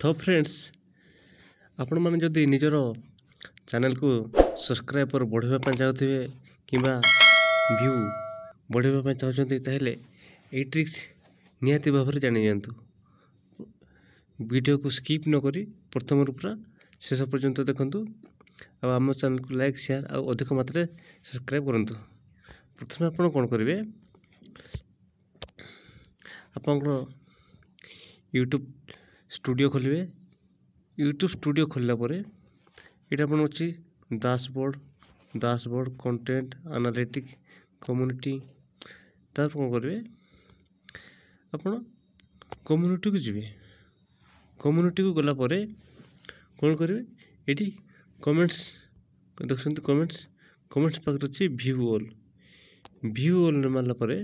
तो फ्रेंड्स आपण मैंने जदि निजर चैनल को सब्सक्राइबर बढ़ावा चाहते कि व्यू बढ़ावा चाहते ताहले ये ट्रिक्स निहाती भाव में जानी जातु। वीडियो को स्किप न करी प्रथम पूरा शेष पर्यंत देखंतु आम चैनल को लाइक शेयर और अधिक मात्रा सब्सक्राइब करंतु। प्रथम आपण कौन करेंगे आपंकर यूट्यूब स्टूडियो खोलिए। यूट्यूब स्टूडियो खोलला परे ये आपन अच्छी डैशबोर्ड कंटेंट एनालिटिक कम्युनिटी तार कौन करेंगे आपन कम्युनिटी को जी। कम्युनिटी को गला परे कौन करेंगे ये कमेंट्स देखते कमेंट्स पाखे अच्छी व्यू ऑल मारला परे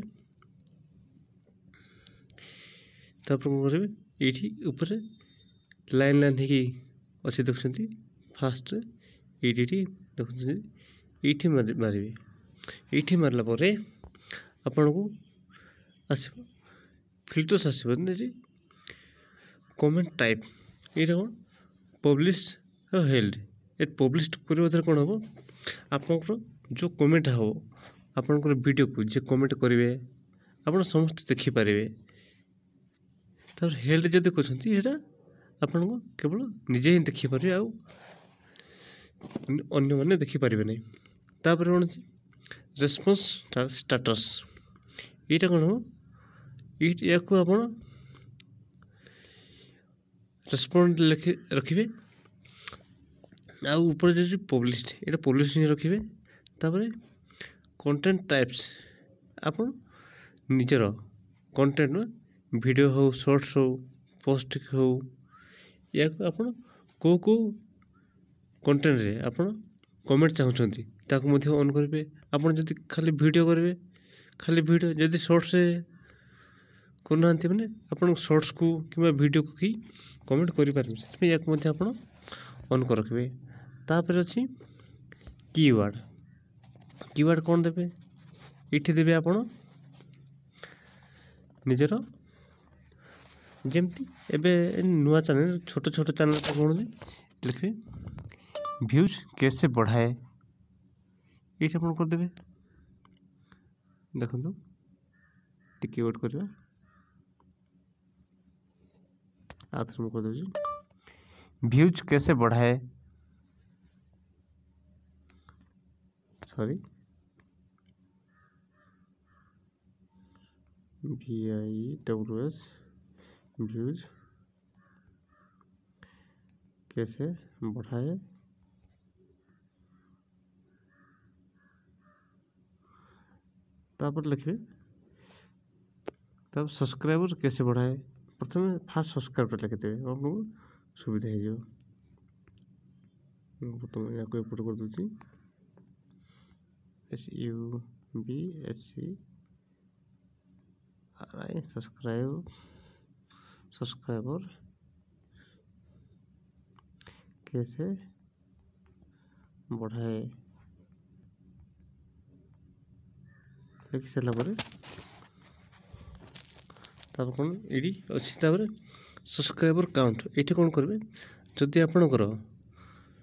तापर कौन करेंगे ये ऊपर लाइन होगी अच्छी देखते फास्ट ये देखते ये मारे ये मारला आपण को आस फिल्टर्स आसो कमेंट टाइप ये कौन पब्लिश हेल्ड ये पब्लिश करने कौन हम आपंकर जो कमेंट हम आपंकर वीडियो को जे कमेंट करेंगे आप समस्त देखिपारे। तापर हेल्ड जब कहते आपन को केवल निजे ही देखिपारे अन्य मैंने देखिपारे नहीं। तापर कौन रेस्पॉन्स स्टेटस ये कौन हम या आप रेस्पॉन्ड रखिए ऊपर जो पब्लिश्ड ये पब्लिश रखिए। तापर कंटेंट टाइप्स आप निजर कंटेंट में वीडियो हो शॉर्ट्स हो पोस्ट हो या आप को कंटेंट रे आप कमेंट चाहते ताकू ऑन करेंगे। आप जब खाली वीडियो करेंगे खाली वीडियो जब शॉर्ट्स करना मैंने आप शॉर्ट्स को कि वीडियो को ही कमेंट करें आप ऑन कर रखिए। तापर अच्छी कीवर्ड कौन देवे ये देवे आप निजर जमती एवं नुआ चैनल छोट चैनल कौन लिखे व्यूज कैसे बढ़ाए ये आप करदे देखो टिके वेट करवा आथर मैं करदे व्यूज कैसे बढ़ाए सॉरी VIWS व्यूज कैसे बढ़ाए। तापर लिखे तब सब्सक्राइबर कैसे बढ़ाए प्रथम फास्ट सब्सक्राइबर लिखिदे आपको सुविधा हो प्रथम या एपट कर दूसरी सब्सक्राइबर कैसे बढ़ाए लिखि सारा तब कौन ये अच्छी सब्सक्राइबर काउंट ये कौन करेंगे जदि आपणकर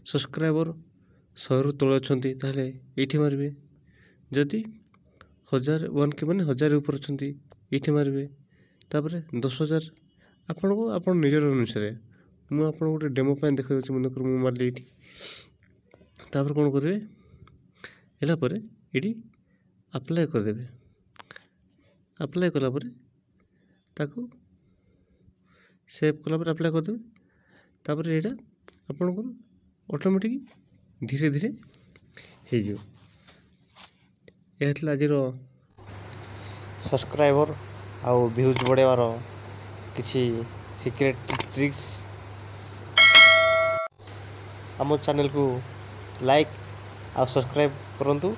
सब्सक्राइबर 100 रु तले अच्छा ताहले ये मारे जदि 1000 1K मैंने 1000 ऊपर अच्छा ये मारे। तापर 10,000 आपन को आप निजर अनुसार मुझे गोटे डेमो देखा मनकर मुझे मारे ये तापर कौन करेंगे है ये अप्लाई करदे अप्लाई कलापर ताको सेव कलापर अप्लाई करदे तापर यहाँ आपंकर ऑटोमेटिक धीरे धीरे हो आज सब्सक्राइबर आउ व्यूज बढ़ेवार किसी सीक्रेट ट्रिक्स आम चैनल को लाइक और सब्सक्राइब करंतु।